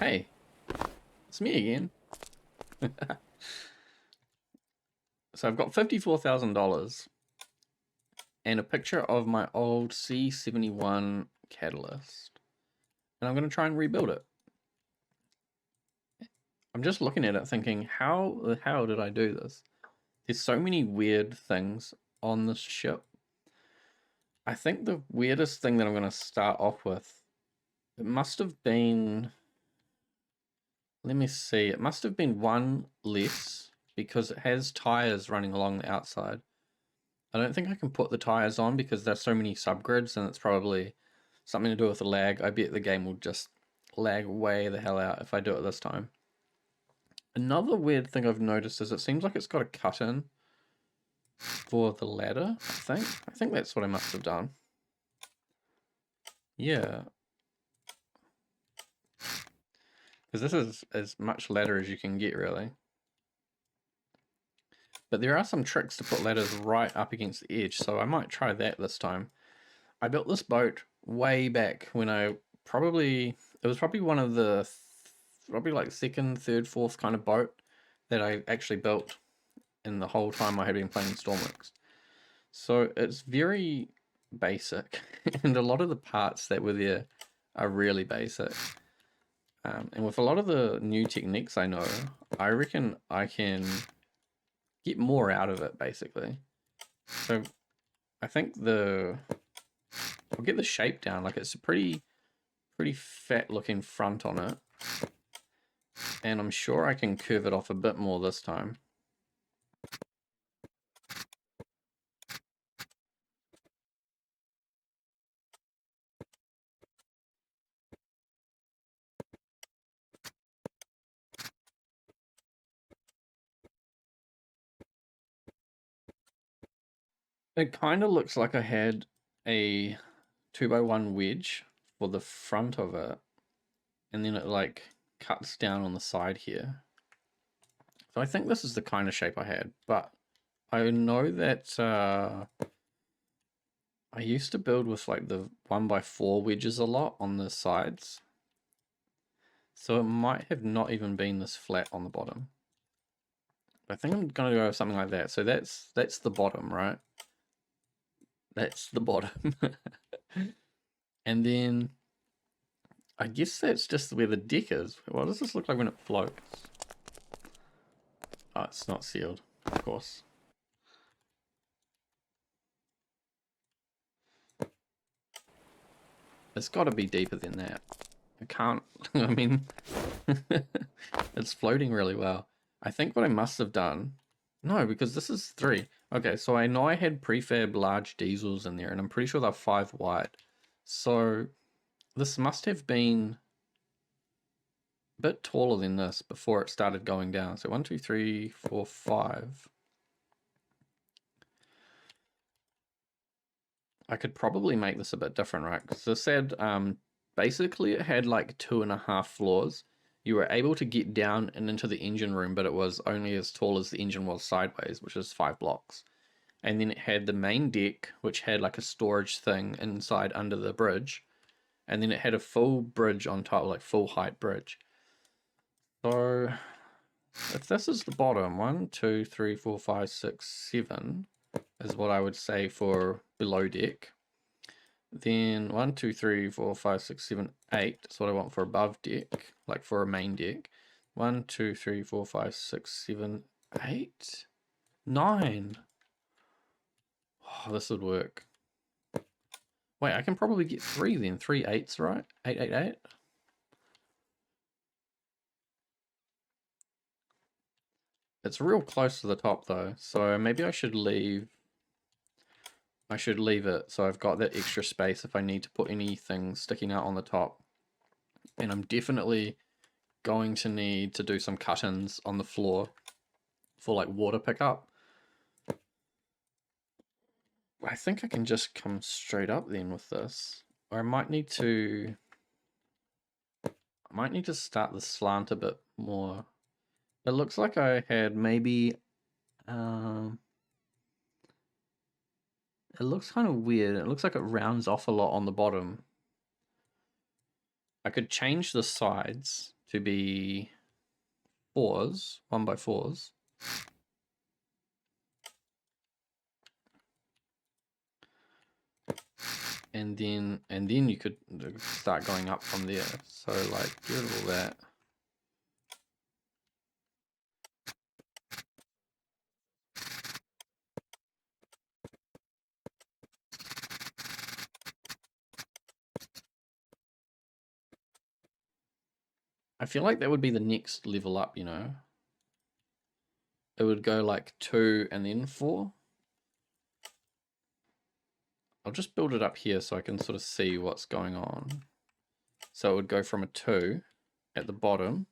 Hey, it's me again. So I've got $54,000 and a picture of my old C71 Catalyst, and I'm going to try and rebuild it. I'm just looking at it thinking, how the hell did I do this? There's so many weird things on this ship. I think the weirdest thing that I'm going to start off with, it must have been, let me see, it must have been one less because it has tires running along the outside. I don't think I can put the tires on because there's so many subgrids and it's probably something to do with the lag. I bet the game will just lag way the hell out if I do it this time. Another weird thing I've noticed is it seems like it's got a cut-in for the ladder, I think. I think that's what I must have done. Yeah. Because this is as much ladder as you can get, really. But there are some tricks to put ladders right up against the edge, so I might try that this time. I built this boat way back when it was probably one of the, probably like second, third, fourth kind of boat that I actually built in the whole time I had been playing Stormworks. So it's very basic, and a lot of the parts that were there are really basic. And with a lot of the new techniques I know, I reckon I can get more out of it, basically. So I think I'll get the shape down. Like, it's a pretty fat looking front on it. And I'm sure I can curve it off a bit more this time. It kind of looks like I had a 2x1 wedge for the front of it, and then it like cuts down on the side here. So I think this is the kind of shape I had, but I know that I used to build with like the 1x4 wedges a lot on the sides. So it might have not even been this flat on the bottom. I think I'm gonna go with something like that. So that's the bottom, right? That's the bottom. And then I guess that's just where the deck is. What does this look like when it floats? Oh, it's not sealed, of course. It's got to be deeper than that. I can't, I mean, it's floating really well. I think what I must have done, no, because this is 3. Okay, so I know I had prefab large diesels in there, and I'm pretty sure they're 5 wide. So this must have been a bit taller than this before it started going down. So 1, 2, 3, 4, 5. I could probably make this a bit different, right? Because it said basically it had like 2.5 floors. You were able to get down and into the engine room, but it was only as tall as the engine was sideways, which is 5 blocks. And then it had the main deck, which had like a storage thing inside under the bridge. And then it had a full bridge on top, like full height bridge. So if this is the bottom, 1, 2, 3, 4, 5, 6, 7 is what I would say for below deck. Then 1, 2, 3, 4, 5, 6, 7, 8. That's what I want for above deck, like for a main deck. 1, 2, 3, 4, 5, 6, 7, 8, 9. Oh, this would work. Wait, I can probably get 3 then. 3 8s, right? 8, 8, 8. It's real close to the top though, so maybe I should leave. I should leave it so I've got that extra space if I need to put anything sticking out on the top. And I'm definitely going to need to do some cut-ins on the floor for like water pickup. I think I can just come straight up then with this. Or I might need to start the slant a bit more. It looks like I had maybe it looks kind of weird. It looks like it rounds off a lot on the bottom. I could change the sides to be 4s, 1x4s. And then you could start going up from there. So like get rid of all that. I feel like that would be the next level up, you know. It would go like 2 and then 4. I'll just build it up here so I can sort of see what's going on. So it would go from a 2 at the bottom.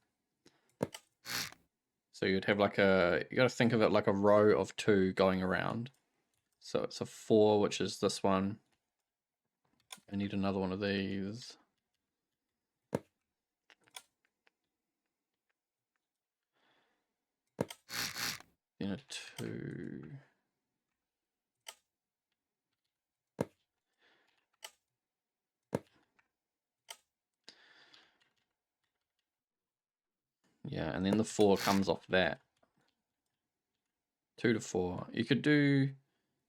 So you'd have like you got to think of it like a row of 2 going around. So it's a 4, which is this one. I need another one of these. Then a 2. Yeah, and then the 4 comes off that. 2 to 4. You could do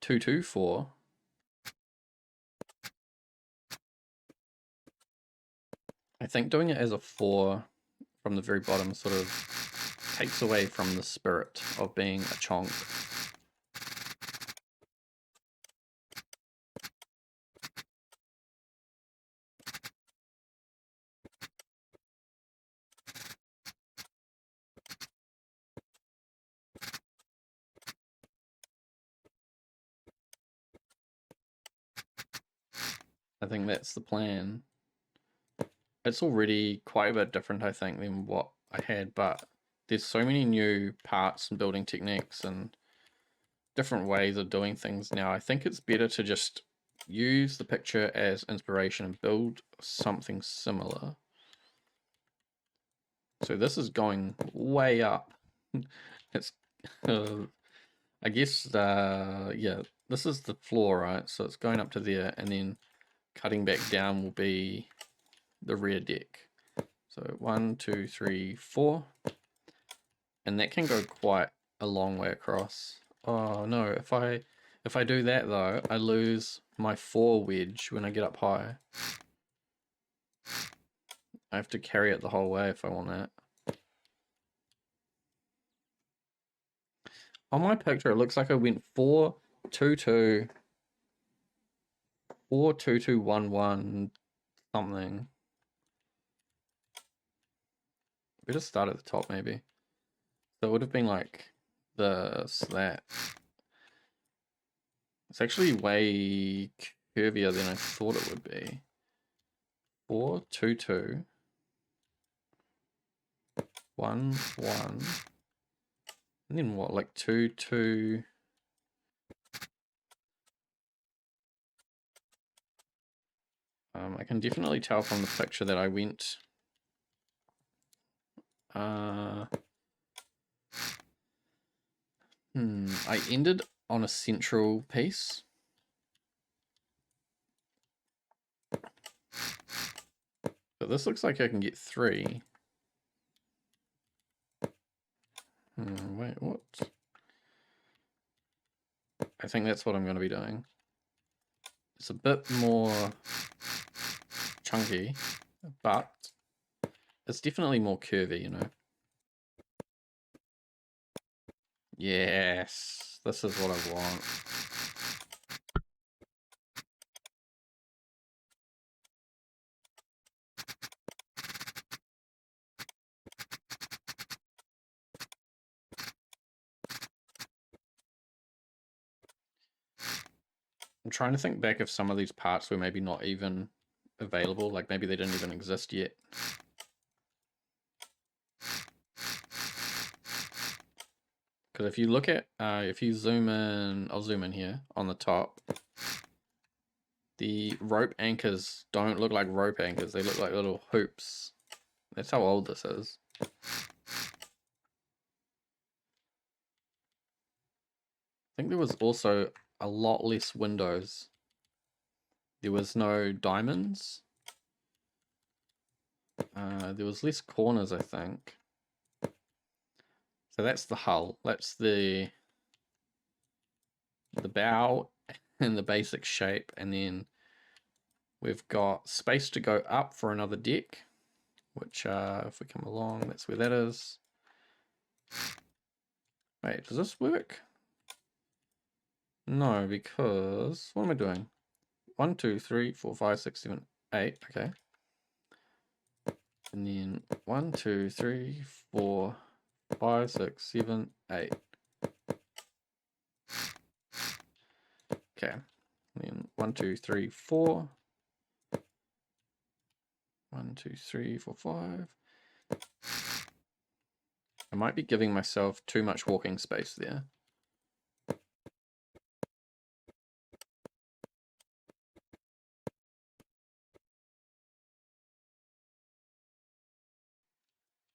2 2 4. I think doing it as a 4 from the very bottom sort of takes away from the spirit of being a chonk. I think that's the plan. It's already quite a bit different, I think, than what I had, but there's so many new parts and building techniques and different ways of doing things now. I think it's better to just use the picture as inspiration and build something similar. So this is going way up. It's, I guess, yeah, this is the floor, right? So it's going up to there, and then cutting back down will be the rear deck. So 1, 2, 3, 4. And that can go quite a long way across. Oh no, if I do that though, I lose my 4 wedge when I get up high. I have to carry it the whole way if I want that. On my picture, it looks like I went 4, 2, 2, 4, 2, 2, 1, 1, something. Better start at the top maybe. So it would have been like this, that. It's actually way curvier than I thought it would be. 4, 2, 2, 1, 1. And then what, like 2, 2. I can definitely tell from the picture that I went I ended on a central piece. But this looks like I can get 3. Wait, what? I think that's what I'm going to be doing. It's a bit more chunky, but it's definitely more curvy, you know. Yes, this is what I want. I'm trying to think back if some of these parts were maybe not even available, like maybe they didn't even exist yet. Because if you look at, if you zoom in, I'll zoom in here on the top, the rope anchors don't look like rope anchors, they look like little hoops. That's how old this is. I think there was also a lot less windows. There was no diamonds. There was less corners, I think. So that's the hull. That's the bow and the basic shape, and then we've got space to go up for another deck, which if we come along, that's where that is. Wait, does this work? No, because what am I doing? 1, 2, 3, 4, 5, 6, 7, 8. Okay. And then 1, 2, 3, 4, 5, 6, 7, 8. Okay. And then 1, 2, 3, 4. 1, 2, 3, 4, 5. I might be giving myself too much walking space there.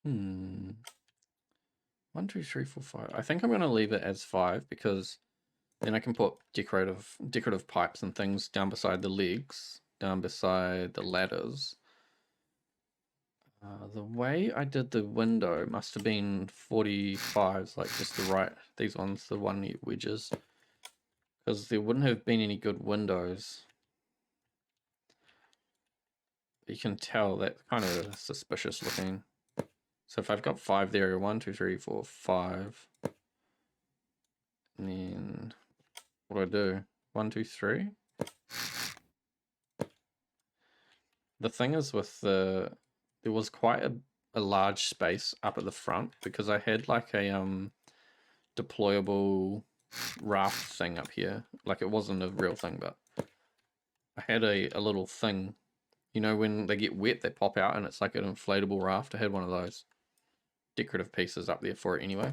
Hmm. 1, 2, 3, 4, 5. I think I'm going to leave it as 5 because then I can put decorative pipes and things down beside the legs, down beside the ladders. The way I did the window must have been 45s, like just the right, these ones, the 1 wedges, because there wouldn't have been any good windows. You can tell that's kind of suspicious looking. So if I've got 5 there, 1, 2, 3, 4, 5, and then what do I do? 1, 2, 3. The thing is with there was quite a large space up at the front because I had like a deployable raft thing up here. Like it wasn't a real thing, but I had a little thing. You know when they get wet, they pop out and it's like an inflatable raft. I had one of those decorative pieces up there for it anyway.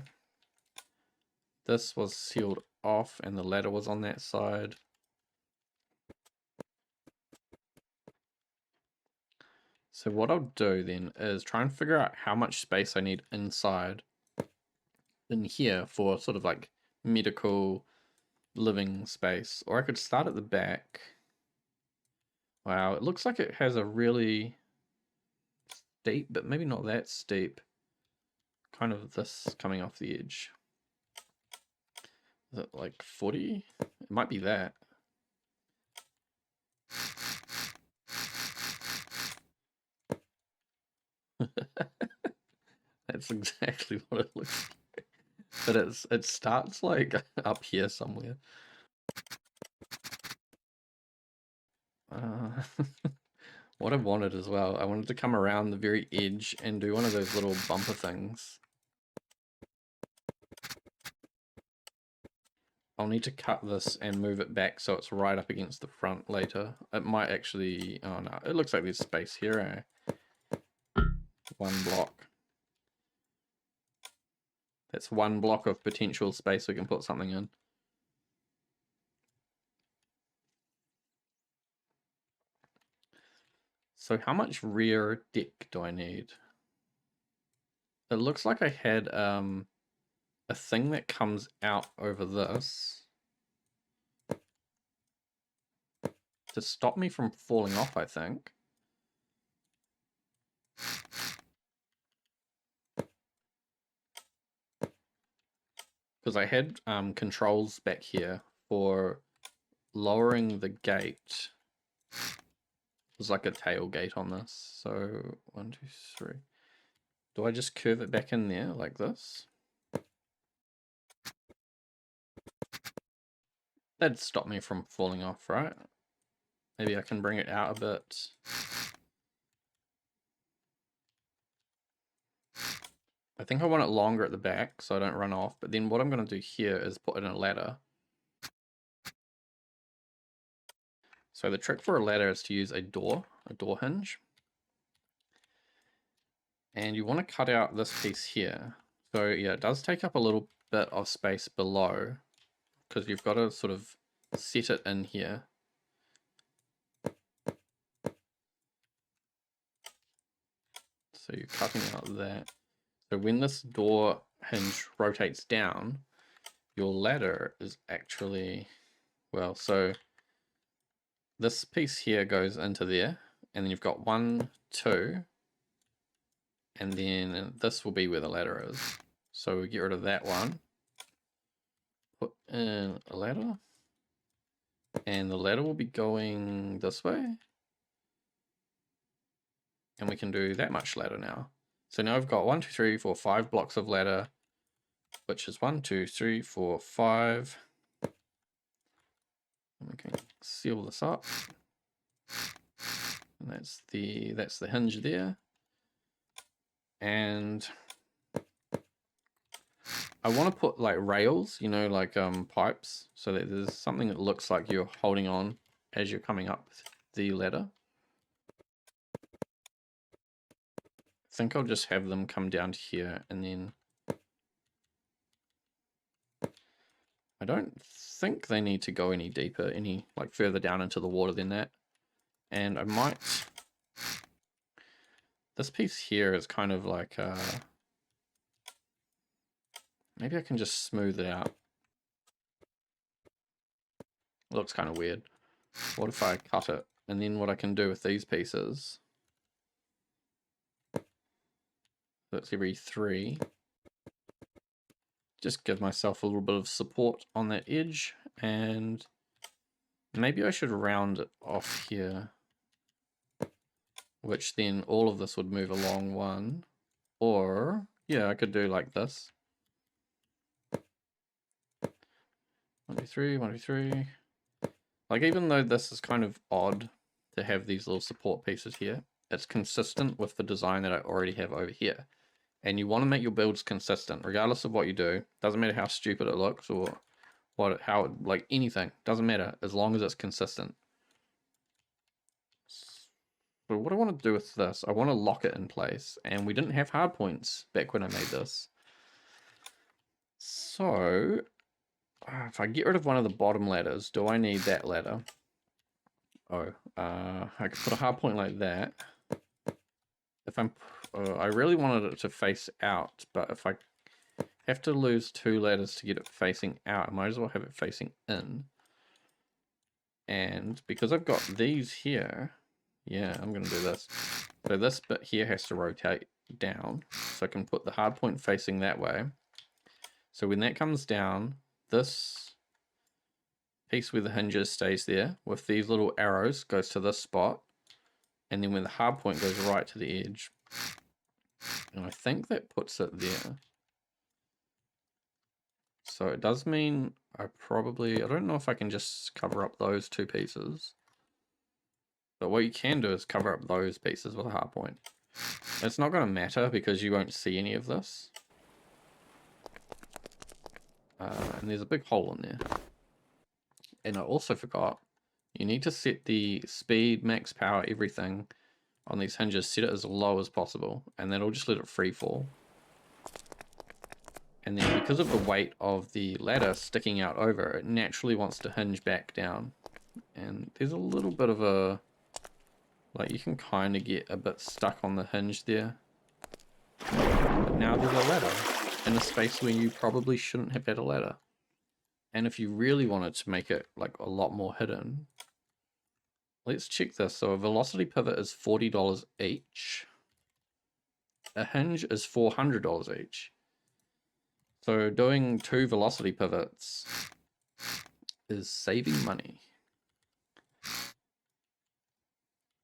This was sealed off and the ladder was on that side. So what I'll do then is try and figure out how much space I need inside in here for sort of like medical living space. Or I could start at the back. Wow, it looks like it has a really steep, but maybe not that steep. Kind of this coming off the edge. Is it like 40? It might be that. That's exactly what it looks like. But it starts like up here somewhere. What I wanted as well, I wanted to come around the very edge and do one of those little bumper things. I'll need to cut this and move it back so it's right up against the front later. It might actually, oh no, it looks like there's space here, eh? 1 block. That's 1 block of potential space we can put something in. So how much rear deck do I need? It looks like I had a thing that comes out over this to stop me from falling off, I think. Because I had controls back here for lowering the gate. There's like a tailgate on this. So 1, 2, 3. Do I just curve it back in there like this? That'd stop me from falling off, right? Maybe I can bring it out a bit. I think I want it longer at the back so I don't run off. But then what I'm going to do here is put in a ladder. So the trick for a ladder is to use a door hinge. And you want to cut out this piece here. So yeah, it does take up a little bit of space below because you've got to sort of set it in here. So you're cutting out that. So when this door hinge rotates down, your ladder is actually, well, so this piece here goes into there, and then you've got 1, 2, And then this will be where the ladder is. So we get rid of that one. Put in a ladder. And the ladder will be going this way. And we can do that much ladder now. So now I've got 1, 2, 3, 4, 5 blocks of ladder, which is 1, 2, 3, 4, 5. And we can seal this up. And that's the hinge there. And I want to put like rails, you know, like pipes, so that there's something that looks like you're holding on as you're coming up the ladder. I think I'll just have them come down to here, and then I don't think they need to go any deeper, any like further down into the water than that. And I might, this piece here is kind of like maybe I can just smooth it out. It looks kind of weird. What if I cut it? And then what I can do with these pieces, that's every 3. Just give myself a little bit of support on that edge, and maybe I should round it off here, which then all of this would move along one. Or, yeah, I could do like this. 1, 2, 3, 1, 2, 3. Like, even though this is kind of odd to have these little support pieces here, it's consistent with the design that I already have over here. And you want to make your builds consistent, regardless of what you do. Doesn't matter how stupid it looks or like anything. Doesn't matter, as long as it's consistent. So what I want to do with this, I want to lock it in place. And we didn't have hard points back when I made this. So, if I get rid of one of the bottom ladders, do I need that ladder? Oh, I could put a hard point like that. If I really wanted it to face out, but if I have to lose 2 ladders to get it facing out, I might as well have it facing in. And because I've got these here, yeah, I'm going to do this. So this bit here has to rotate down, so I can put the hard point facing that way. So when that comes down, this piece where the hinges stays there with these little arrows goes to this spot, and then when the hard point goes right to the edge. And I think that puts it there. So it does mean I don't know if I can just cover up those 2 pieces. But what you can do is cover up those pieces with a hard point. It's not going to matter because you won't see any of this. And there's a big hole in there. And I also forgot, you need to set the speed, max power, everything on these hinges, set it as low as possible, and then it'll just let it free fall. And then because of the weight of the ladder sticking out over, it naturally wants to hinge back down. And there's a little bit of a, like, you can kind of get a bit stuck on the hinge there. But now there's a ladder in a space where you probably shouldn't have had a ladder. And if you really wanted to make it like a lot more hidden, let's check this. So a velocity pivot is $40 each. A hinge is $400 each. So doing 2 velocity pivots is saving money.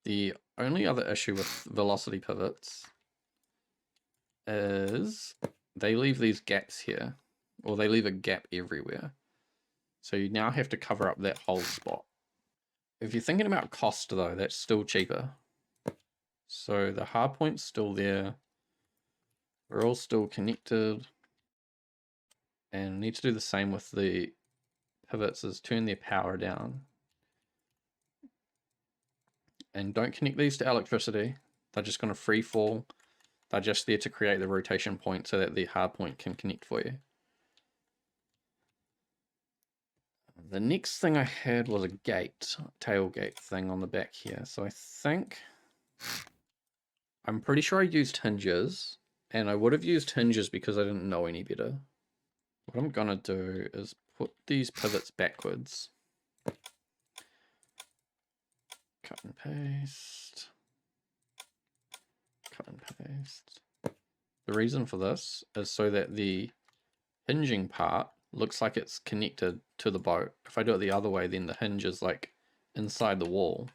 The only other issue with velocity pivots is they leave these gaps here, or they leave a gap everywhere. So you now have to cover up that whole spot. If you're thinking about cost though, that's still cheaper. So the hard point's still there. We're all still connected. And need to do the same with the pivots, is turn their power down. And don't connect these to electricity. They're just going to free fall. They're just there to create the rotation point so that the hard point can connect for you. The next thing I had was a gate, tailgate thing on the back here. So I think, I'm pretty sure I used hinges, and I would have used hinges because I didn't know any better. What I'm gonna do is put these pivots backwards. Cut and paste. Cut and paste. The reason for this is so that the hinging part looks like it's connected to the boat. If I do it the other way, then the hinge is like inside the wall.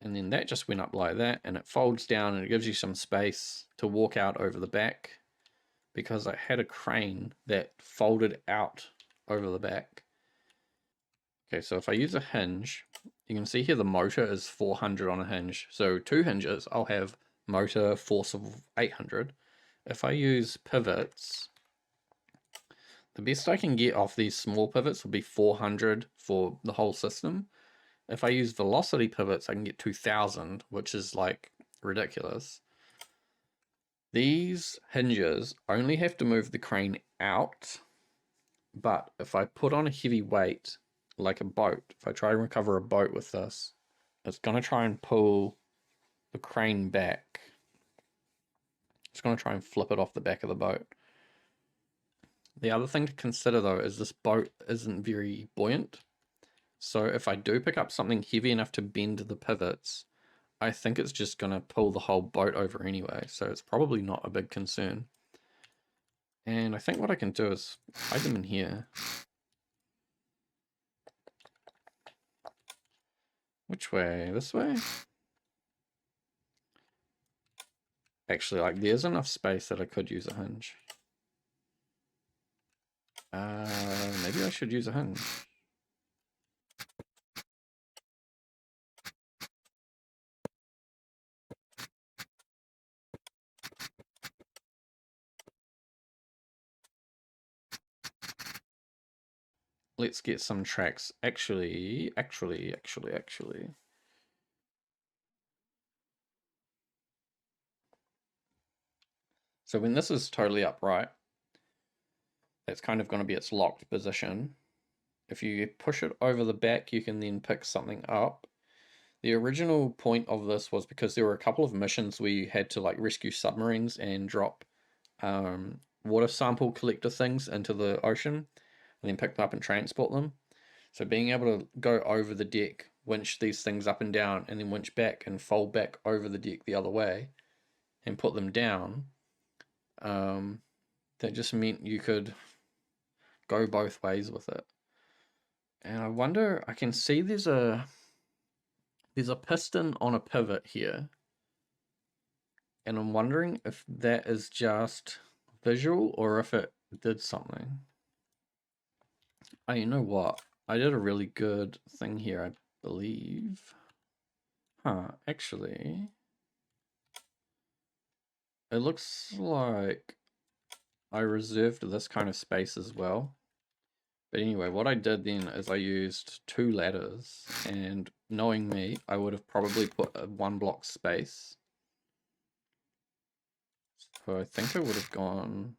And then that just went up like that, and it folds down and it gives you some space to walk out over the back, because I had a crane that folded out over the back. Okay, so if I use a hinge, you can see here the motor is 400 on a hinge. So 2 hinges, I'll have motor force of 800. If I use pivots, the best I can get off these small pivots would be 400 for the whole system. If I use velocity pivots, I can get 2000, which is like ridiculous. These hinges only have to move the crane out, but if I put on a heavy weight, like a boat, if I try and recover a boat with this, it's going to try and pull the crane back. It's going to try and flip it off the back of the boat. The other thing to consider though is this boat isn't very buoyant. So if I do pick up something heavy enough to bend the pivots, I think it's just going to pull the whole boat over anyway. So it's probably not a big concern. And I think what I can do is hide them in here. Which way? This way? Actually, like, there's enough space that I could use a hinge. Maybe I should use a hinge. Let's get some tracks. Actually. So when this is totally upright, that's kind of going to be its locked position. If you push it over the back, you can then pick something up. The original point of this was because there were a couple of missions where you had to like rescue submarines and drop water sample collector things into the ocean and then pick them up and transport them. So being able to go over the deck, winch these things up and down, and then winch back and fold back over the deck the other way and put them down, that just meant you could go both ways with it. And I wonder, I can see there's a piston on a pivot here, and I'm wondering if that is just visual or if it did something. Oh, you know what? I did a really good thing here, I believe. Actually, it looks like I reserved this kind of space as well. But anyway, what I did then is I used 2 ladders, and knowing me, I would have probably put a 1 block space. So I think I would have gone,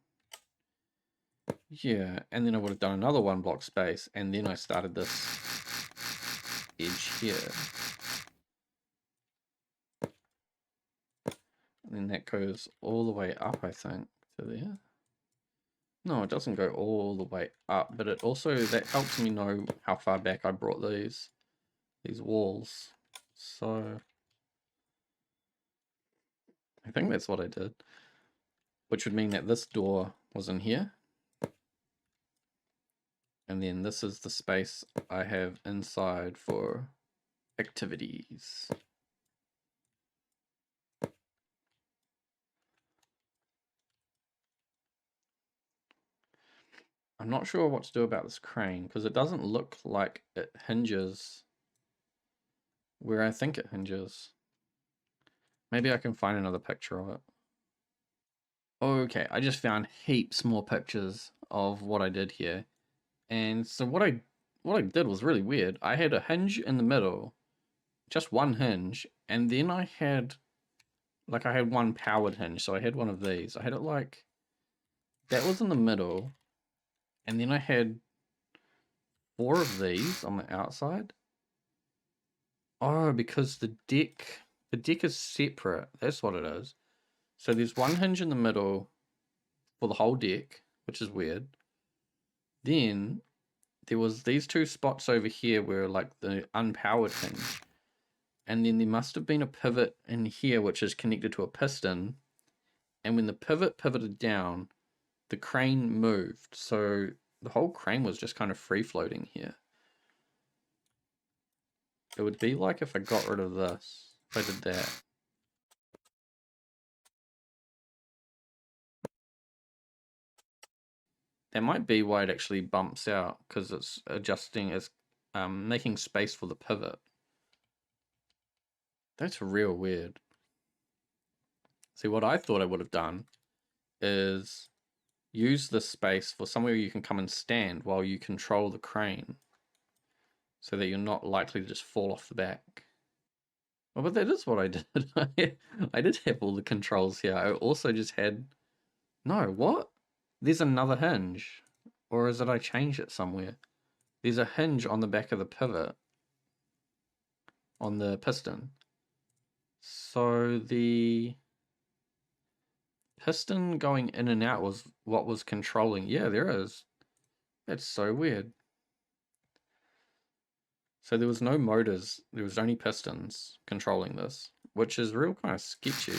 yeah, and then I would have done another 1 block space, and then I started this edge here. And then that goes all the way up, I think, to there. No, it doesn't go all the way up, but it also, that helps me know how far back I brought these walls. So I think that's what I did, which would mean that this door was in here. And then this is the space I have inside for activities. I'm not sure what to do about this crane, because it doesn't look like it hinges where I think it hinges. Maybe I can find another picture of it. Okay, I just found heaps more pictures of what I did here. And so what I did was really weird. I had a hinge in the middle, just one hinge, and then I had one powered hinge, so I had one of these. I had it like, that was in the middle, and then I had 4 of these on the outside. Oh, because the deck is separate. That's what it is. So there's one hinge in the middle for the whole deck, which is weird. Then there was these 2 spots over here where like the unpowered hinge. And then there must have been a pivot in here which is connected to a piston. And when the pivot pivoted down, the crane moved. So the whole crane was just kind of free floating here. It would be like if I got rid of this, if I did that. That might be why it actually bumps out, because it's adjusting, it's making space for the pivot. That's real weird. See, what I thought I would have done is use this space for somewhere you can come and stand while you control the crane, so that you're not likely to just fall off the back. Well, but that is what I did. I did have all the controls here. I also just had... No, what? There's another hinge. Or is it I changed it somewhere? There's a hinge on the back of the pivot. On the piston. So the piston going in and out was what was controlling. Yeah, there is. That's so weird. So there was no motors. There was only pistons controlling this, which is real kind of sketchy.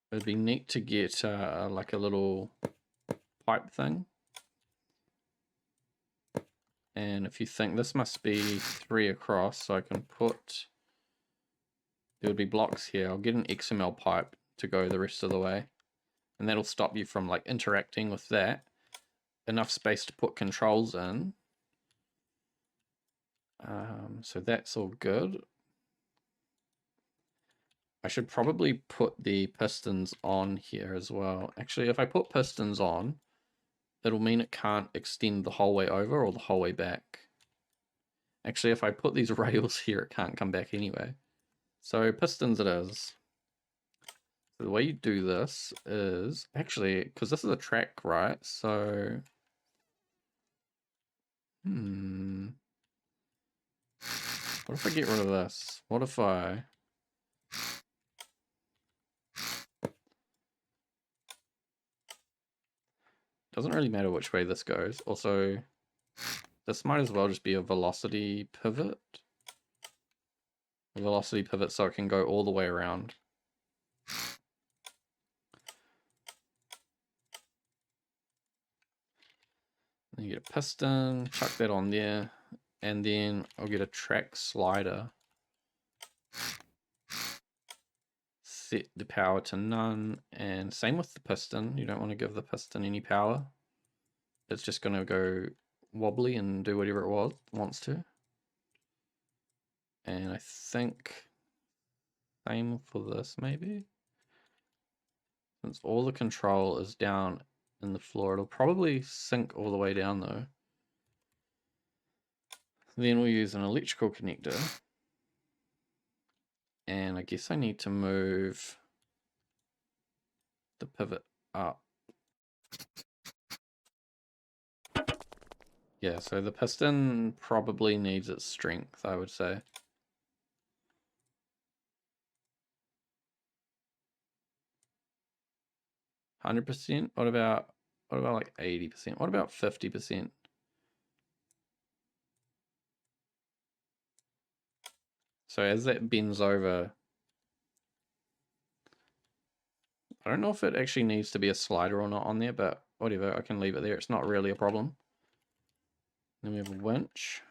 It'd be neat to get like a little pipe thing. And if you think this must be 3 across, so I can put, there would be blocks here. I'll get an XML pipe to go the rest of the way. And that'll stop you from like interacting with that. Enough space to put controls in. So that's all good. I should probably put the pistons on here as well. Actually, if I put pistons on, it'll mean it can't extend the whole way over or the whole way back. Actually, if I put these rails here, it can't come back anyway. So pistons it is. So the way you do this is, actually, because this is a track, right? So, what if I get rid of this? What if I... Doesn't really matter which way this goes. Also, this might as well just be a velocity pivot. A velocity pivot so it can go all the way around. Then you get a piston, chuck that on there, and then I'll get a track slider. Set the power to none, and same with the piston. You don't want to give the piston any power. It's just going to go wobbly and do whatever it wants to. And I think same for this maybe. Since all the control is down in the floor, it'll probably sink all the way down though. Then we'll use an electrical connector. And I guess I need to move the pivot up. Yeah, so the piston probably needs its strength, I would say. %? What about like 80%? What about 50%? So as that bends over, I don't know if it actually needs to be a slider or not on there, but whatever, I can leave it there. It's not really a problem. Then we have a winch.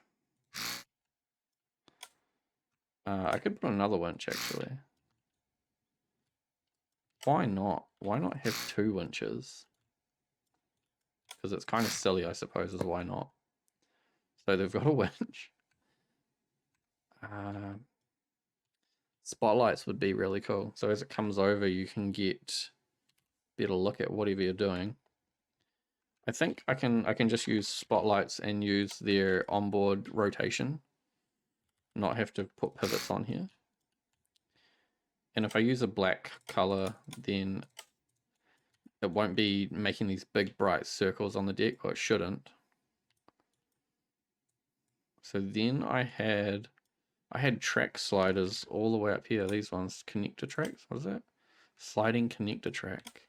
I could put another winch actually. Why not? Why not have 2 winches? Because it's kind of silly, I suppose, is why not. So they've got a winch. Spotlights would be really cool. So as it comes over, you can get better look at whatever you're doing. I think I can just use spotlights and use their onboard rotation, not have to put pivots on here. And if I use a black color, then it won't be making these big bright circles on the deck, or it shouldn't. So then I had track sliders all the way up here. These ones, connector tracks, what is that? Sliding connector track.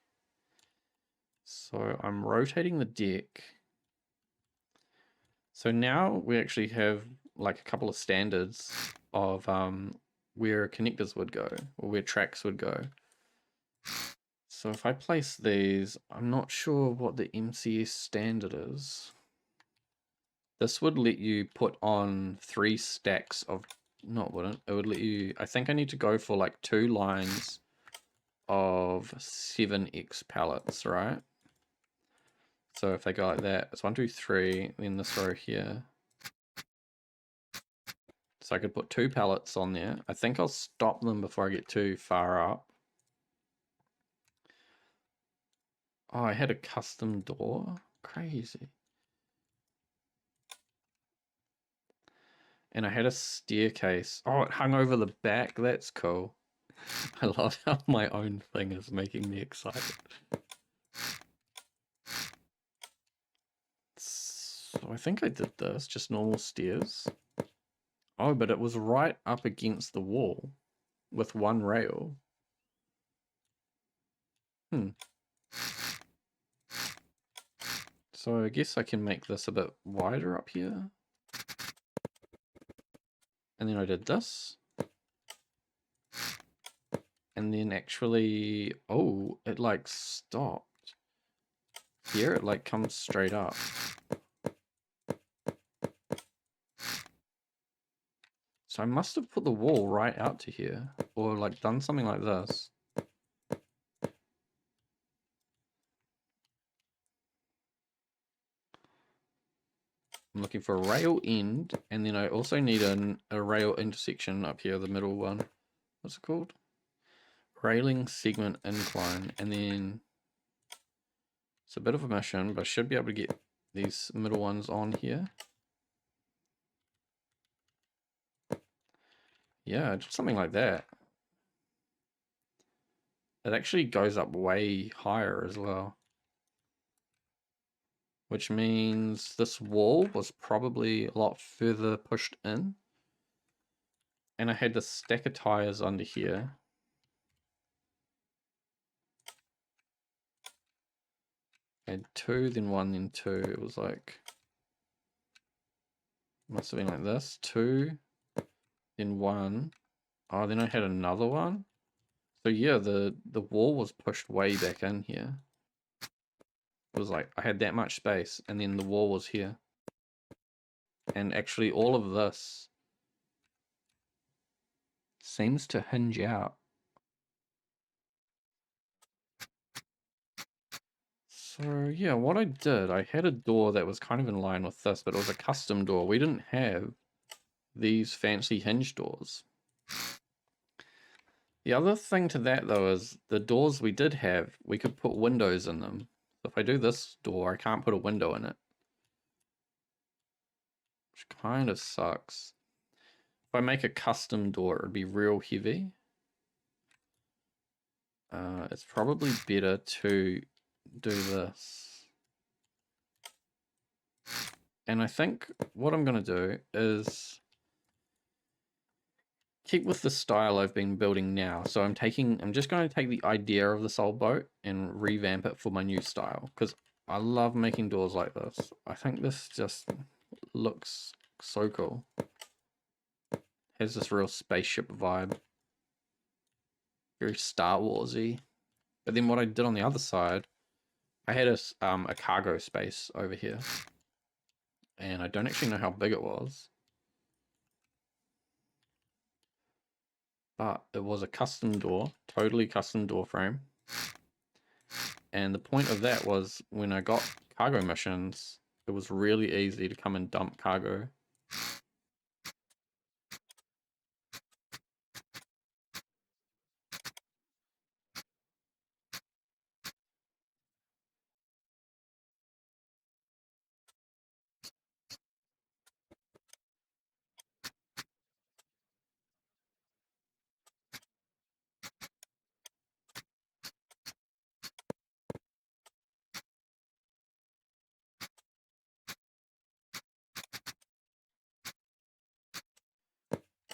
So I'm rotating the deck. So now we actually have like a couple of standards of where connectors would go, or where tracks would go. So if I place these, I'm not sure what the MCS standard is. This would let you put on 3 stacks of, no it wouldn't, it would let you, I think I need to go for like 2 lines of 7x pallets, right? So if they go like that, it's 1, 2, 3, then this row here. So I could put 2 pallets on there. I think I'll stop them before I get too far up. Oh, I had a custom door? Crazy. And I had a staircase. Oh, it hung over the back. That's cool. I love how my own thing is making me excited. So I think I did this, just normal stairs. Oh, but it was right up against the wall with 1 rail. So I guess I can make this a bit wider up here. And then I did this. And then actually, oh, it like stopped. Here it like comes straight up. So I must have put the wall right out to here, or like done something like this. I'm looking for a rail end, and then I also need a rail intersection up here, the middle one. What's it called? Railing segment incline, and then it's a bit of a mission, but I should be able to get these middle ones on here. Yeah, just something like that. It actually goes up way higher as well. Which means this wall was probably a lot further pushed in. And I had this stack of tires under here. I had 2, then 1, then 2. It was like, must have been like this. 2, then 1. Oh, then I had another one. So yeah, the wall was pushed way back in here. It was like, I had that much space, and then the wall was here. And actually all of this seems to hinge out. So yeah, what I did, I had a door that was kind of in line with this, but it was a custom door. We didn't have these fancy hinge doors. The other thing to that though is the doors we did have, we could put windows in them. So if I do this door, I can't put a window in it, which kind of sucks. If I make a custom door, it would be real heavy. It's probably better to do this. And I think what I'm going to do is keep with the style I've been building now. So I'm just going to take the idea of this old boat and revamp it for my new style, because I love making doors like this. I think this just looks so cool. Has this real spaceship vibe. Very Star Wars-y. But then what I did on the other side, I had a cargo space over here. And I don't actually know how big it was. But it was a custom door, totally custom door frame. And the point of that was when I got cargo missions, it was really easy to come and dump cargo.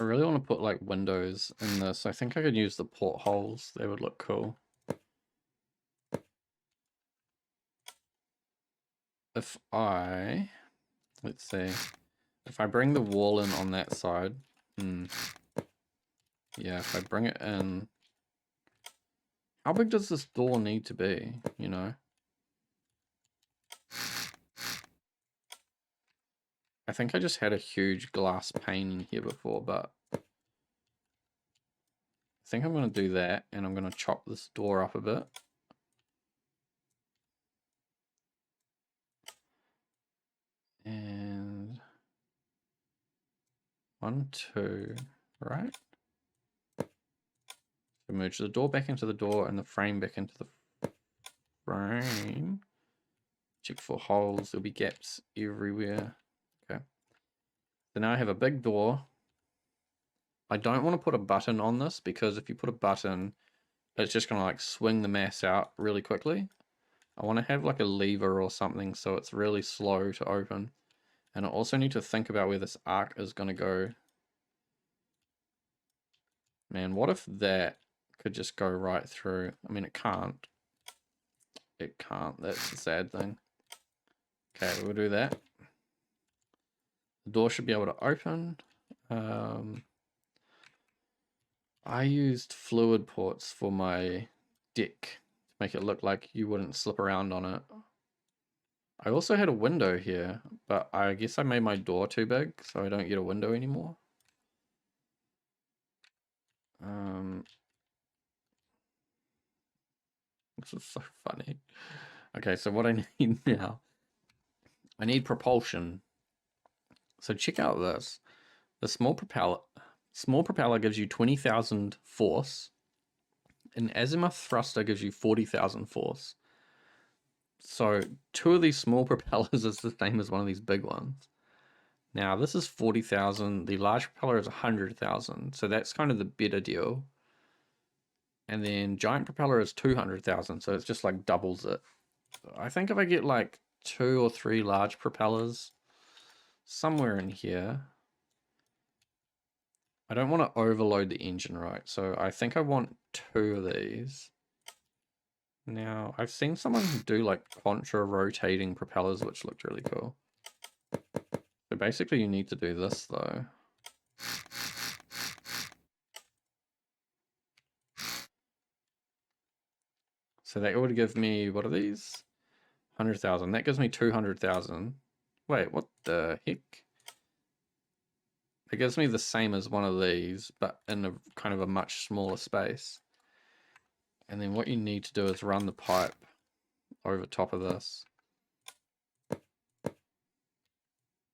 I really want to put like windows in this. I think I could use the portholes. They would look cool. If I, let's see, if I bring the wall in on that side, yeah, if I bring it in, how big does this door need to be, you know? I think I just had a huge glass pane in here before, but I think I'm going to do that, and I'm going to chop this door up a bit. And 1, 2, right? So merge the door back into the door and the frame back into the frame. Check for holes, there'll be gaps everywhere. Okay. So now I have a big door. I don't want to put a button on this because if you put a button, it's just going to like swing the mass out really quickly. I want to have like a lever or something so it's really slow to open. And I also need to think about where this arc is going to go. Man, what if that could just go right through? I mean, it can't. It can't. That's the sad thing. Okay, we'll do that. The door should be able to open. I used fluid ports for my deck to make it look like you wouldn't slip around on it. I also had a window here, but I guess I made my door too big, so I don't get a window anymore. This is so funny. Okay, so what I need now, I need propulsion. So check out this. The small propeller gives you 20,000 force. An azimuth thruster gives you 40,000 force. So 2 of these small propellers is the same as one of these big ones. Now this is 40,000. The large propeller is 100,000. So that's kind of the better deal. And then giant propeller is 200,000. So it's just like doubles it. So I think if I get like 2 or 3 large propellers somewhere in here, I don't want to overload the engine, right? So I think I want 2 of these. Now, I've seen someone do like contra rotating propellers, which looked really cool. So basically you need to do this though. So that would give me, what are these? 100,000. That gives me 200,000. Wait, what the heck? It gives me the same as one of these, but in a kind of a much smaller space. And then what you need to do is run the pipe over top of this.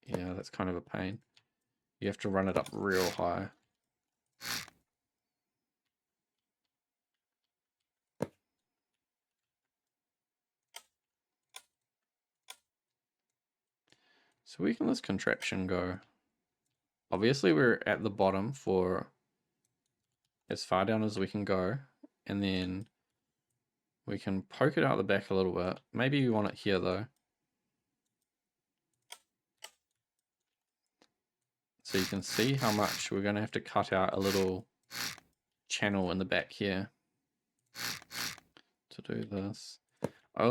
Yeah, that's kind of a pain. You have to run it up real high. So where can this contraption go? Obviously we're at the bottom for as far down as we can go. And then we can poke it out the back a little bit. Maybe we want it here though. So you can see how much we're going to have to cut out a little channel in the back here to do this. I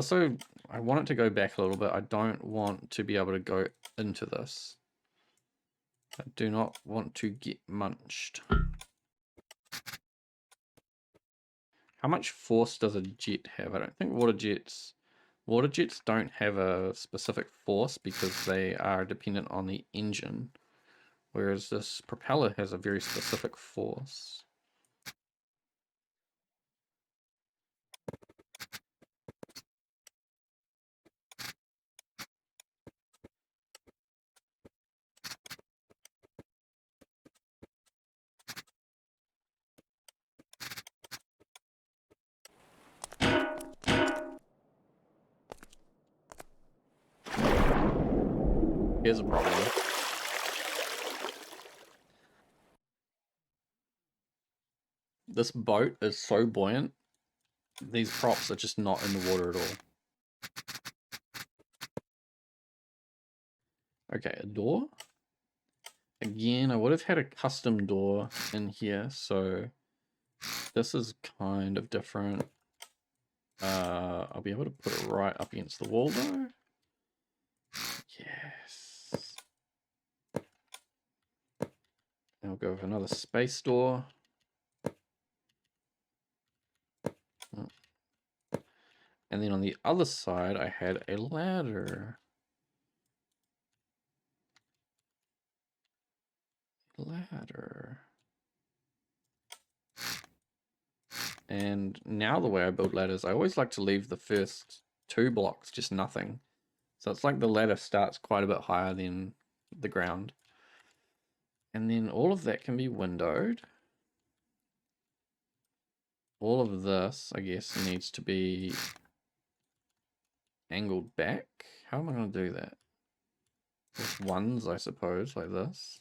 want it to go back a little bit. I don't want to be able to go into this. I do not want to get munched. How much force does a jet have? I don't think water jets Water jets don't have a specific force because they are dependent on the engine, whereas this propeller has a very specific force. Here's a problem. This boat is so buoyant, these props are just not in the water at all. Okay, a door. Again, I would have had a custom door in here, so this is kind of different. I'll be able to put it right up against the wall though. Yes. And we'll go with another space door. And then on the other side, I had a ladder. And now the way I build ladders, I always like to leave the first 2 blocks just nothing. So it's like the ladder starts quite a bit higher than the ground. And then all of that can be windowed. All of this, I guess, needs to be angled back. How am I going to do that? With ones, I suppose, like this.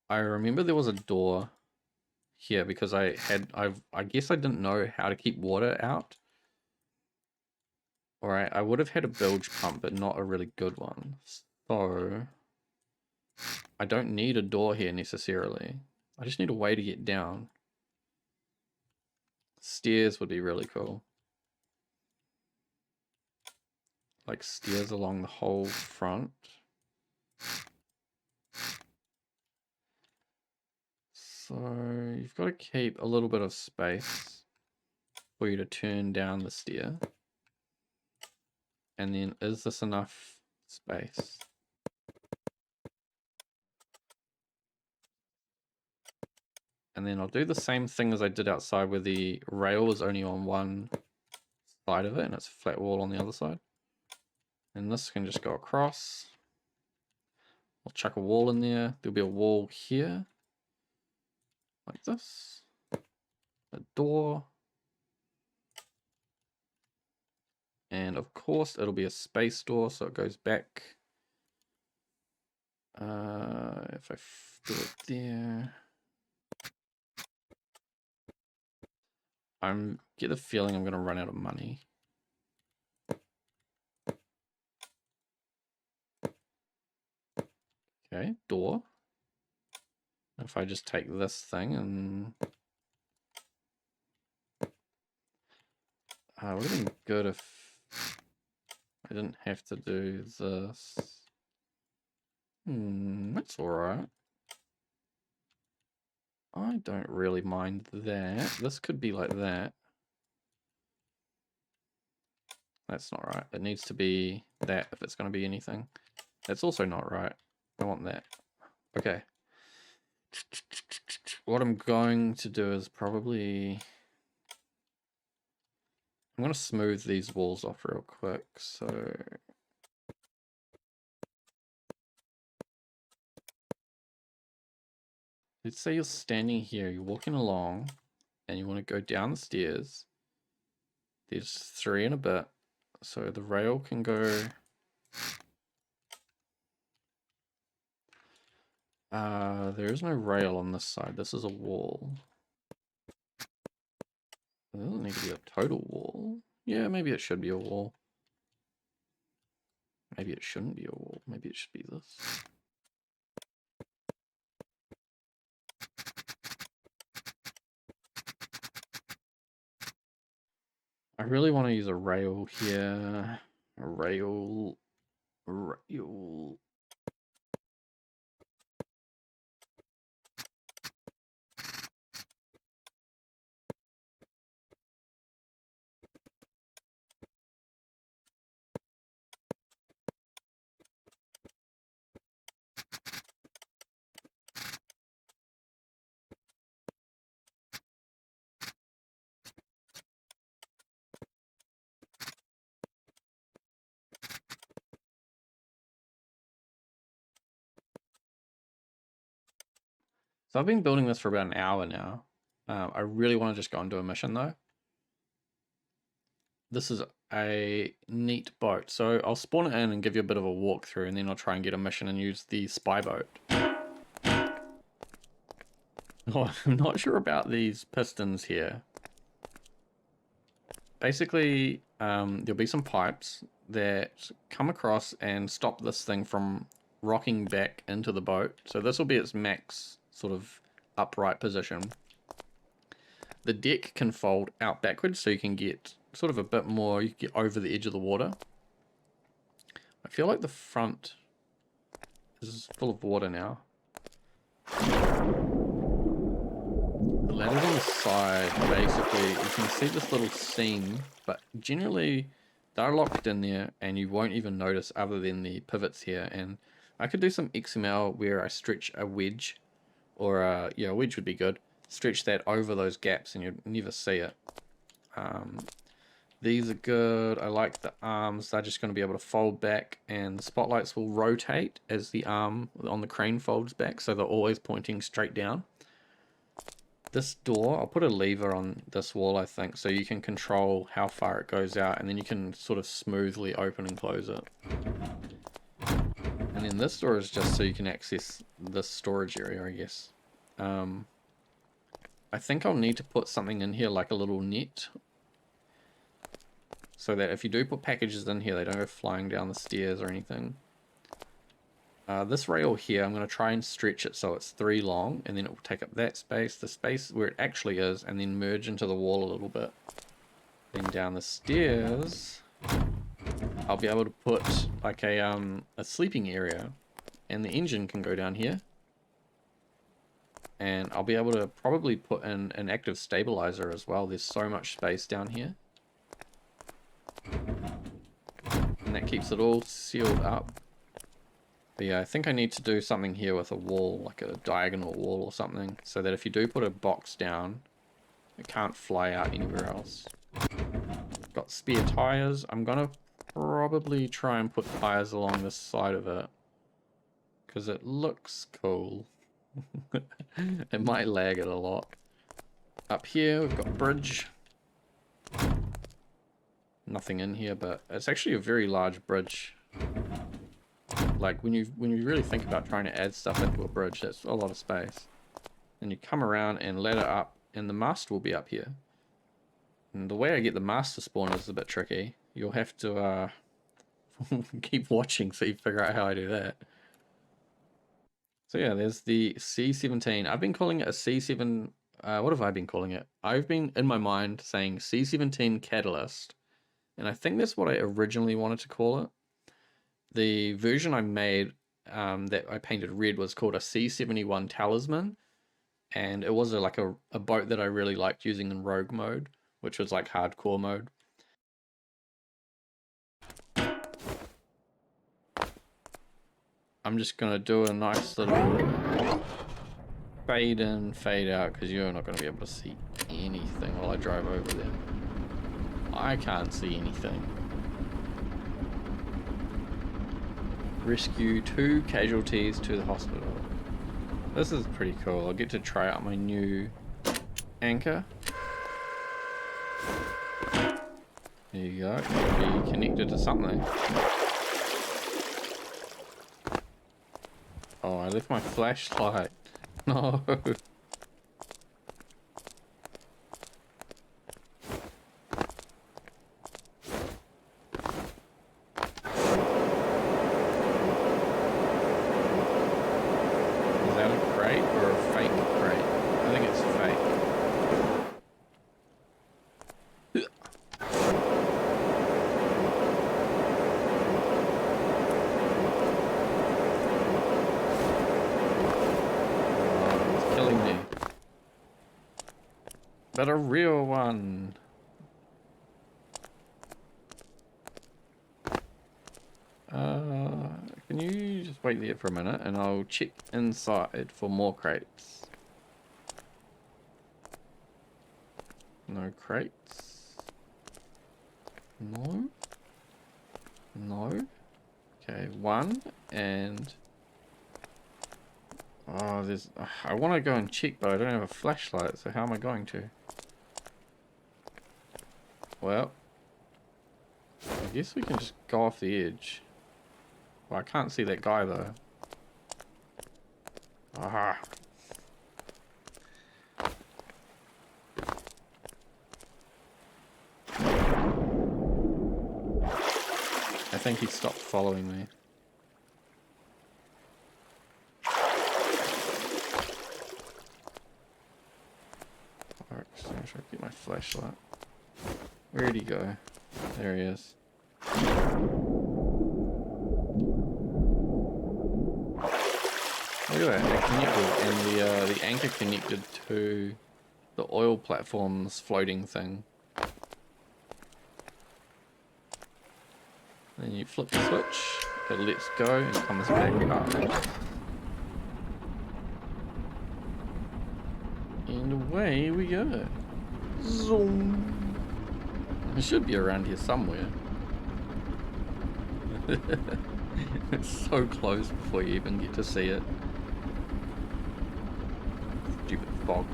I remember there was a door here because I guess I didn't know how to keep water out. Or I would have had a bilge pump, but not a really good one. So I don't need a door here necessarily. I just need a way to get down. Stairs would be really cool. Like stairs along the whole front. So you've got to keep a little bit of space for you to turn down the stair. And then is this enough space? And then I'll do the same thing as I did outside where the rail is only on one side of it and it's a flat wall on the other side. And this can just go across. I'll chuck a wall in there. There'll be a wall here. Like this. A door. And of course it'll be a space door so it goes back. If I do it there. Get the feeling I'm going to run out of money. Okay, door. If I just take this thing and... it would have been good if I didn't have to do this. That's alright. I don't really mind that. This could be like that. That's not right. It needs to be that if it's going to be anything. That's also not right. I want that. Okay. What I'm going to do is probably... I'm going to smooth these walls off real quick. So... let's say you're standing here, you're walking along, and you want to go down the stairs. There's 3 and a bit. So the rail can go... there is no rail on this side. This is a wall. It doesn't need to be a total wall. Yeah, maybe it should be a wall. Maybe it shouldn't be a wall. Maybe it should be this. I really want to use a rail here. A rail. Rail. So I've been building this for about an hour now. I really want to just go and do a mission though. This is a neat boat. So I'll spawn it in and give you a bit of a walkthrough, and then I'll try and get a mission and use the spy boat. Oh, I'm not sure about these pistons here. Basically, there'll be some pipes that come across and stop this thing from rocking back into the boat. So this will be its max sort of upright position. The deck can fold out backwards, so you can get sort of a bit more, you get over the edge of the water. I feel like the front is full of water now. The ladders on the side, basically, you can see this little seam, but generally they're locked in there and you won't even notice other than the pivots here. And I could do some XML where I stretch a wedge, or a wedge would be good. Stretch that over those gaps and you'd never see it. These are good. I like the arms. They're just going to be able to fold back, and the spotlights will rotate as the arm on the crane folds back, so they're always pointing straight down. This door, I'll put a lever on this wall, I think, so you can control how far it goes out, and then you can sort of smoothly open and close it. And then this door is just so you can access this storage area, I guess. I think I'll need to put something in here like a little net, so that if you do put packages in here, they don't go flying down the stairs or anything. This rail here, I'm going to try and stretch it so it's 3 long, and then it will take up that space, the space where it actually is, and then merge into the wall a little bit. Then down the stairs, I'll be able to put like a sleeping area, and the engine can go down here. And I'll be able to probably put in an active stabilizer as well. There's so much space down here. And that keeps it all sealed up. But yeah, I think I need to do something here with a wall, like a diagonal wall or something, so that if you do put a box down, it can't fly out anywhere else. Got spare tires. I'm gonna probably try and put tires along this side of it, because it looks cool. It might lag it a lot. Up here we've got bridge. Nothing in here, but it's actually a very large bridge. Like when you really think about trying to add stuff into a bridge, that's a lot of space. And you come around and ladder up, and the mast will be up here. And the way I get the mast to spawn is a bit tricky. You'll have to keep watching so you figure out how I do that. So yeah, there's the C17. I've been calling it a C7. What have I been calling it? I've been in my mind saying C17 Catalyst, and I think that's what I originally wanted to call it. The version I made that I painted red was called a C71 Talisman, and it was like a boat that I really liked using in rogue mode, which was like hardcore mode. I'm just gonna do a nice little fade in, fade out, because you're not gonna be able to see anything while I drive over there. I can't see anything. Rescue 2 casualties to the hospital. This is pretty cool. I'll get to try out my new anchor. There you go. It'll be connected to something. Oh, I left my flashlight. No. But a real one. Can you just wait there for a minute and I'll check inside for more crates. No crates. No. No. Okay, 1 and Oh, there's... I want to go and check, but I don't have a flashlight, so how am I going to? Well, I guess we can just go off the edge. Well, I can't see that guy, though. Aha! I think he stopped following me. Alright, so I'm trying to get my flashlight. Where'd he go? There he is. Look at that, it connected, and the anchor connected to the oil platform's floating thing. Then you flip the switch, it lets go and comes back up. And away we go. Zoom. It should be around here somewhere. It's so close before you even get to see it. Stupid fog.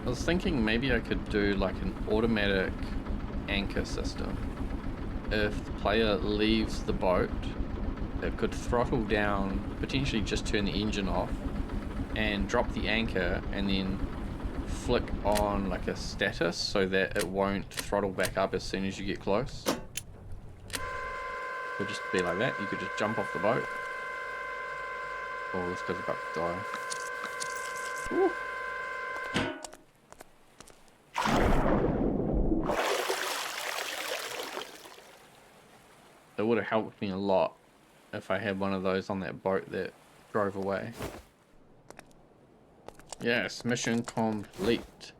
I was thinking maybe I could do like an automatic anchor system. If the player leaves the boat, it could throttle down, potentially just turn the engine off, and drop the anchor, and then flick on like a status so that it won't throttle back up as soon as you get close. It would just be like that. You could just jump off the boat. Oh, this guy's about to die. Ooh. It would have helped me a lot if I had one of those on that boat that drove away. Yes, mission complete.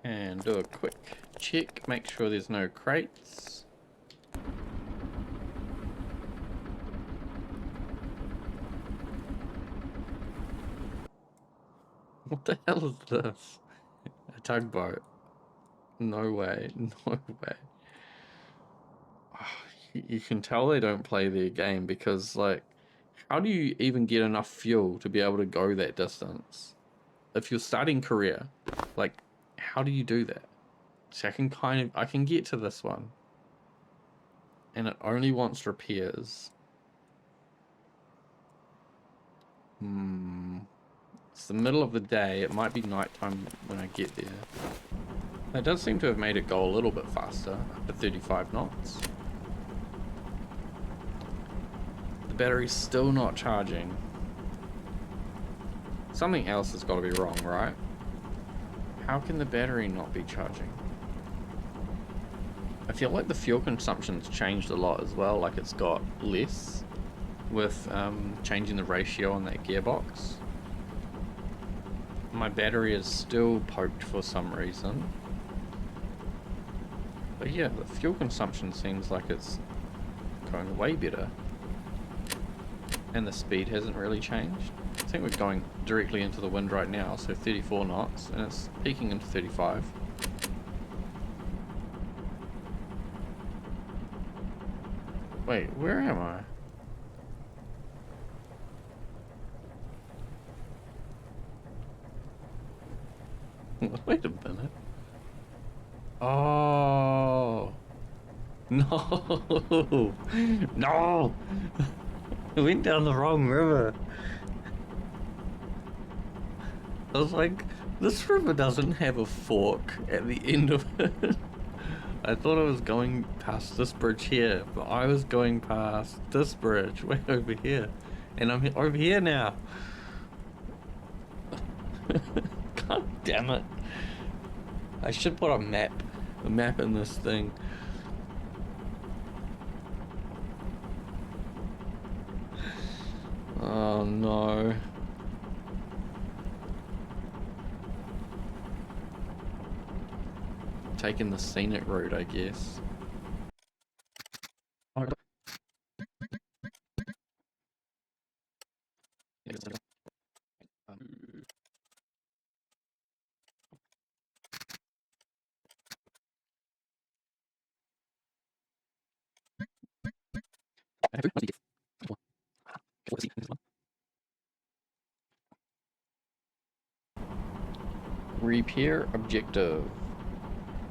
And do a quick check, make sure there's no crates. What the hell is this? A tugboat. No way, no way. You can tell they don't play their game because, like, how do you even get enough fuel to be able to go that distance? If you're starting career, like, how do you do that? So I can get to this one. And it only wants repairs. It's the middle of the day. It might be nighttime when I get there. That does seem to have made it go a little bit faster, up to 35 knots. The battery's still not charging. Something else has got to be wrong, right? How can the battery not be charging? I feel like the fuel consumption's changed a lot as well, like it's got less with changing the ratio on that gearbox. My battery is still poked for some reason. But yeah, the fuel consumption seems like it's going way better. And the speed hasn't really changed. I think we're going directly into the wind right now, so 34 knots, and it's peaking into 35. Wait, where am I? Wait a minute. Oh. No. No. I went down the wrong river. I was like, this river doesn't have a fork at the end of it. I thought I was going past this bridge here, but I was going past this bridge way over here. And I'm over here now. God damn it. I should put a map in this thing. Oh no. Taking the scenic route, I guess. Repair objective.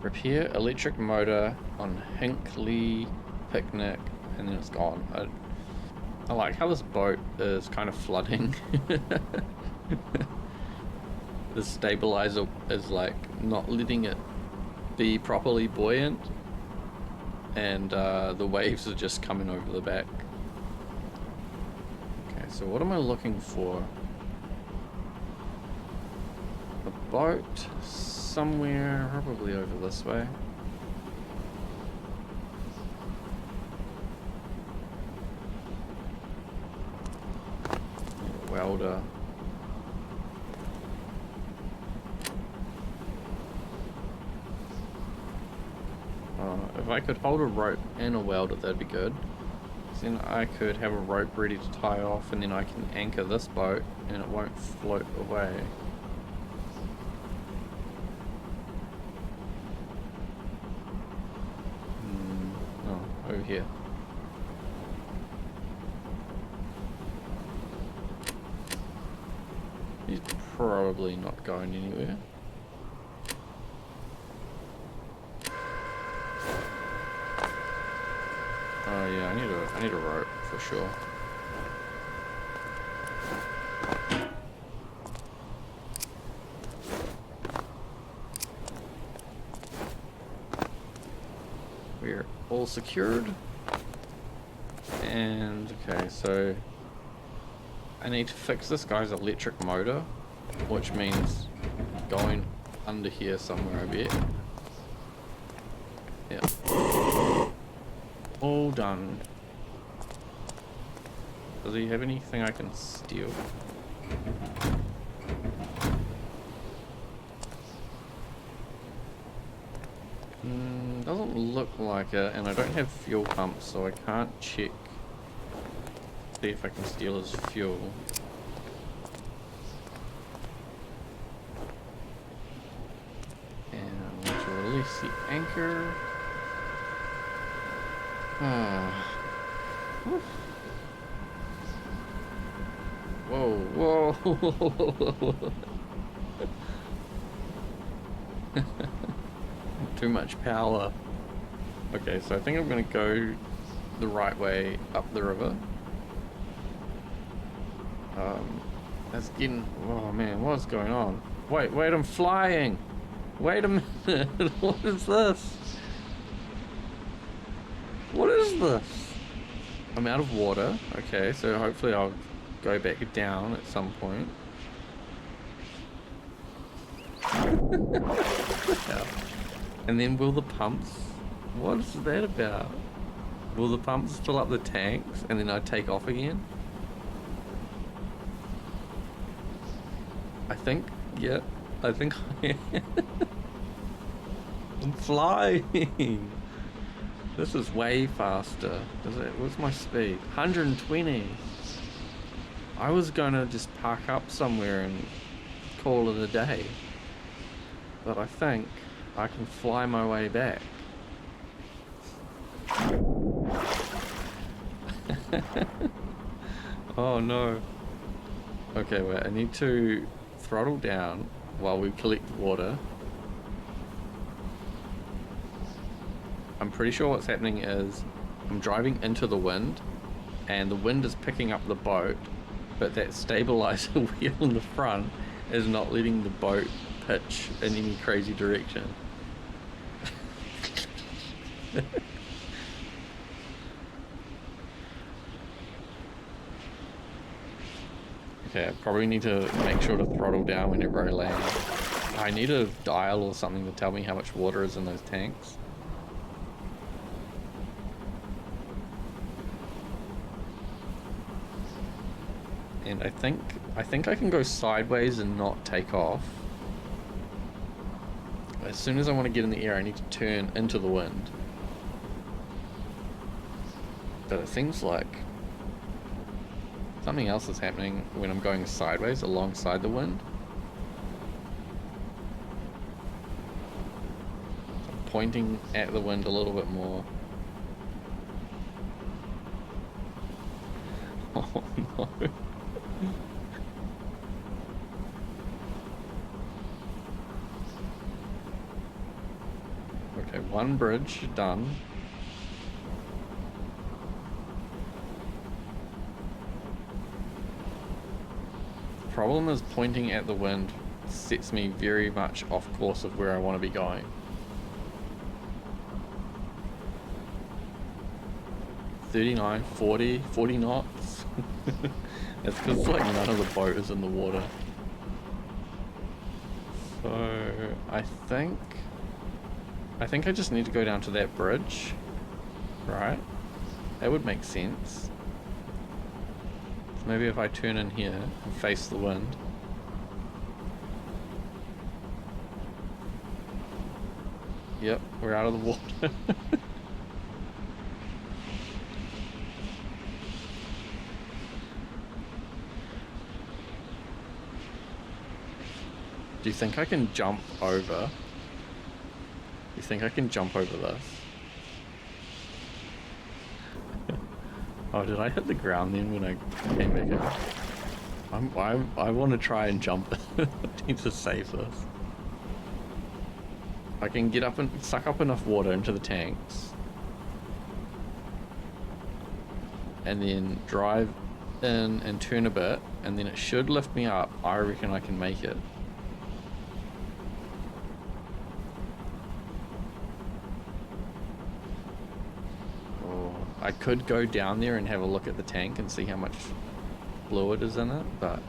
Repair electric motor on Hinkley Picnic, and then it's gone. I like how this boat is kind of flooding. The stabilizer is like not letting it be properly buoyant, and the waves are just coming over the back. Okay, so what am I looking for? A boat somewhere, probably over this way. Welder. If I could hold a rope and a welder, that'd be good. Then I could have a rope ready to tie off, and then I can anchor this boat and it won't float away. Oh, over here. He's probably not going anywhere. Oh yeah, I need a rope for sure. We're all secured. And okay, so I need to fix this guy's electric motor, which means going under here somewhere, I bet. Yeah. All done. Does he have anything I can steal? Doesn't look like it, and I don't have fuel pumps, so I can't check. See if I can steal his fuel. And to release the anchor. Whoa, whoa. Too much power. Okay, so I think I'm gonna go the right way up the river. That's getting... Oh man, what's going on? Wait, I'm flying! Wait a minute, what is this? What is this? I'm out of water. Okay, so hopefully I'll go back down at some point. And then will the pumps... What is that about? Will the pumps fill up the tanks and then I take off again? I think, yeah, I think I am. I'm flying. This is way faster. What's my speed? 120. I was gonna just park up somewhere and call it a day. But I think I can fly my way back. Oh no. Okay, wait, I need to throttle down while we collect water. I'm pretty sure what's happening is I'm driving into the wind and the wind is picking up the boat, but that stabilizer wheel in the front is not letting the boat pitch in any crazy direction. Okay, I probably need to make sure to throttle down whenever I land. I need a dial or something to tell me how much water is in those tanks. And I think I can go sideways and not take off. As soon as I want to get in the air, I need to turn into the wind. But it seems like something else is happening when I'm going sideways alongside the wind. I'm pointing at the wind a little bit more. Oh no. Okay, one bridge done. The problem is pointing at the wind sets me very much off course of where I want to be going. $39, $40, $40 knots. It's because like none of the boat is in the water. So I think I just need to go down to that bridge, right? That would make sense. So maybe if I turn in here and face the wind. Yep, we're out of the water. Do you think I can jump over? You think I can jump over this? Oh, did I hit the ground then when I came back in? I want to try and jump. I need to save this. I can get up and suck up enough water into the tanks. And then drive in and turn a bit, and then it should lift me up. I reckon I can make it. I could go down there and have a look at the tank and see how much fluid is in it, but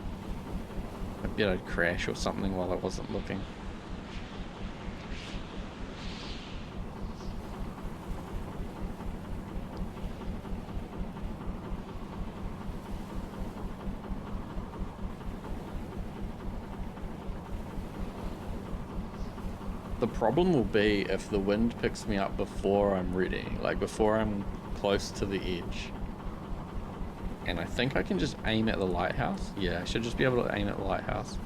I bet I'd crash or something while I wasn't looking. The problem will be if the wind picks me up before I'm ready, like before I'm close to the edge. And I think I can just aim at the lighthouse. Yeah, I should just be able to aim at the lighthouse.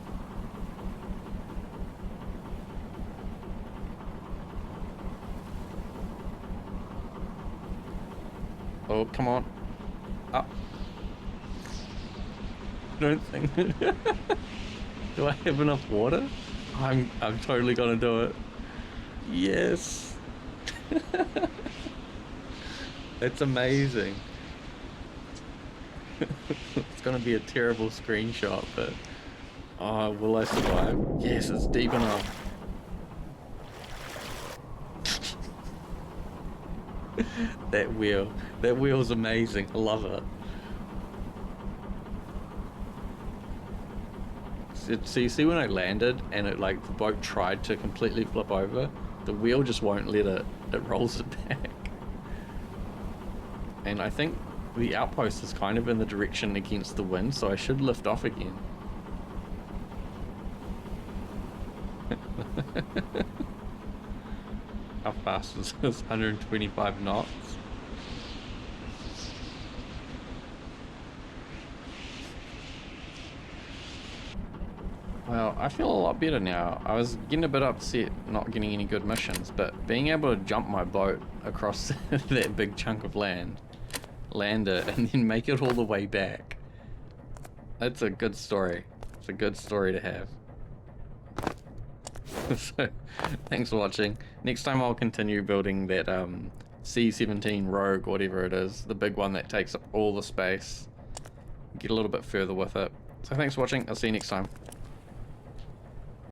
Oh, come on. Up. Don't think. Do I have enough water? I'm totally gonna do it. Yes. It's amazing. It's gonna be a terrible screenshot, but oh, will I survive? Yes, it's deep enough. That wheel's amazing. I love it. So you see when I landed and it like the boat tried to completely flip over, the wheel just won't let it. It rolls it back. And I think the outpost is kind of in the direction against the wind, so I should lift off again. How fast is this? 125 knots. Well, I feel a lot better now. I was getting a bit upset not getting any good missions, but being able to jump my boat across that big chunk of land, land it, and then make it all the way back. That's a good story. It's a good story to have. So, thanks for watching. Next time I'll continue building that C-17 Rogue, whatever it is, the big one that takes up all the space. Get a little bit further with it. So thanks for watching. I'll see you next time.